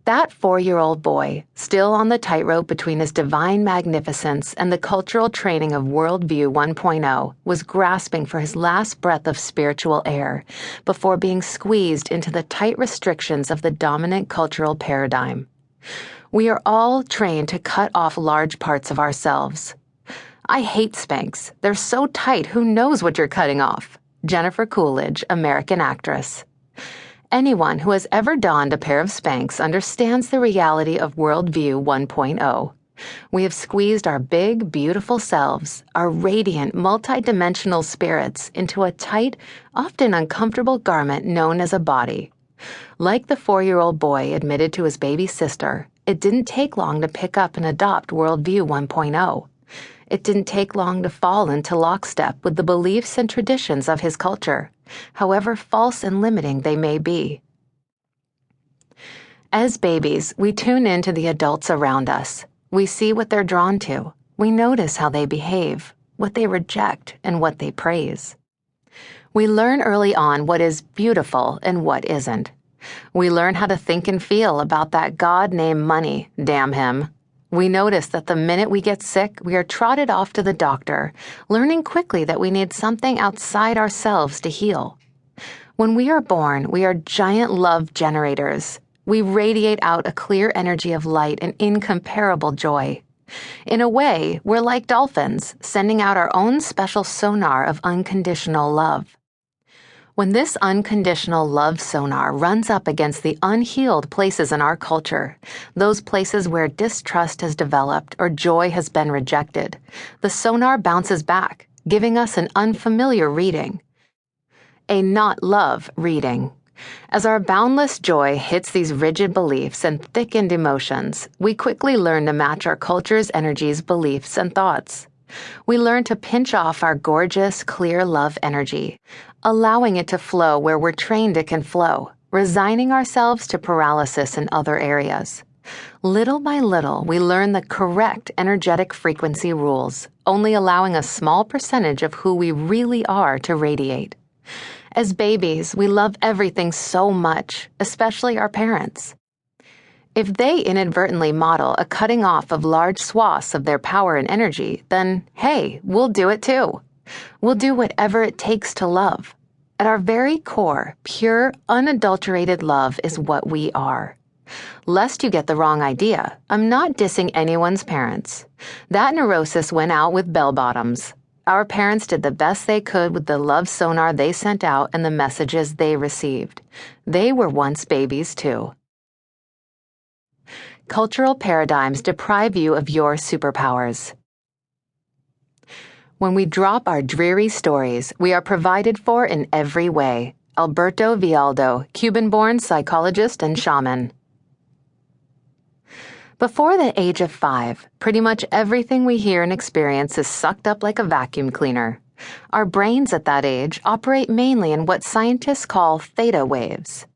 That 4-year-old boy, still on the tightrope between his divine magnificence and the cultural training of Worldview 1.0, was grasping for his last breath of spiritual air before being squeezed into the tight restrictions of the dominant cultural paradigm. We are all trained to cut off large parts of ourselves. I hate Spanx. They're so tight, who knows what you're cutting off? Jennifer Coolidge, American actress. Anyone who has ever donned a pair of Spanx understands the reality of Worldview 1.0. We have squeezed our big, beautiful selves, our radiant, multidimensional spirits, into a tight, often uncomfortable garment known as a body. Like the 4-year-old boy admitted to his baby sister, it didn't take long to pick up and adopt Worldview 1.0. It didn't take long to fall into lockstep with the beliefs and traditions of his culture, however false and limiting they may be. As babies, we tune in to the adults around us. We see what they're drawn to. We notice how they behave, what they reject, and what they praise. We learn early on what is beautiful and what isn't. We learn how to think and feel about that god named money, damn him. We notice that the minute we get sick, we are trotted off to the doctor, learning quickly that we need something outside ourselves to heal. When we are born, we are giant love generators. We radiate out a clear energy of light and incomparable joy. In a way, we're like dolphins, sending out our own special sonar of unconditional love. When this unconditional love sonar runs up against the unhealed places in our culture, those places where distrust has developed or joy has been rejected, the sonar bounces back, giving us an unfamiliar reading. A not love reading. As our boundless joy hits these rigid beliefs and thickened emotions, we quickly learn to match our culture's energies, beliefs, and thoughts. We learn to pinch off our gorgeous, clear love energy, allowing it to flow where we're trained it can flow, resigning ourselves to paralysis in other areas. Little by little, we learn the correct energetic frequency rules, only allowing a small percentage of who we really are to radiate. As babies, we love everything so much, especially our parents. If they inadvertently model a cutting off of large swaths of their power and energy, then, hey, we'll do it too. We'll do whatever it takes to love. At our very core, pure, unadulterated love is what we are. Lest you get the wrong idea, I'm not dissing anyone's parents. That neurosis went out with bell-bottoms. Our parents did the best they could with the love sonar they sent out and the messages they received. They were once babies too. Cultural paradigms deprive you of your superpowers. When we drop our dreary stories, we are provided for in every way. Alberto Villoldo, Cuban-born psychologist and shaman. Before the age of 5, pretty much everything we hear and experience is sucked up like a vacuum cleaner. Our brains at that age operate mainly in what scientists call theta waves.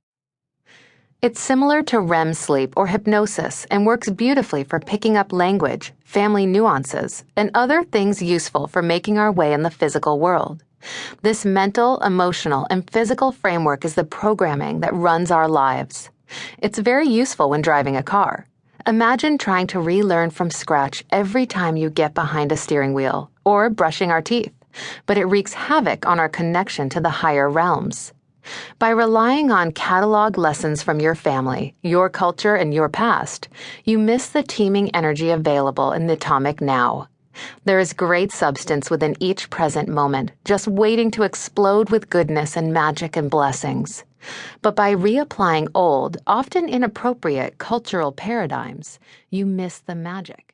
It's similar to REM sleep or hypnosis and works beautifully for picking up language, family nuances, and other things useful for making our way in the physical world. This mental, emotional, and physical framework is the programming that runs our lives. It's very useful when driving a car. Imagine trying to relearn from scratch every time you get behind a steering wheel, or brushing our teeth, but it wreaks havoc on our connection to the higher realms. By relying on catalog lessons from your family, your culture, and your past, you miss the teeming energy available in the atomic now. There is great substance within each present moment, just waiting to explode with goodness and magic and blessings. But by reapplying old, often inappropriate cultural paradigms, you miss the magic.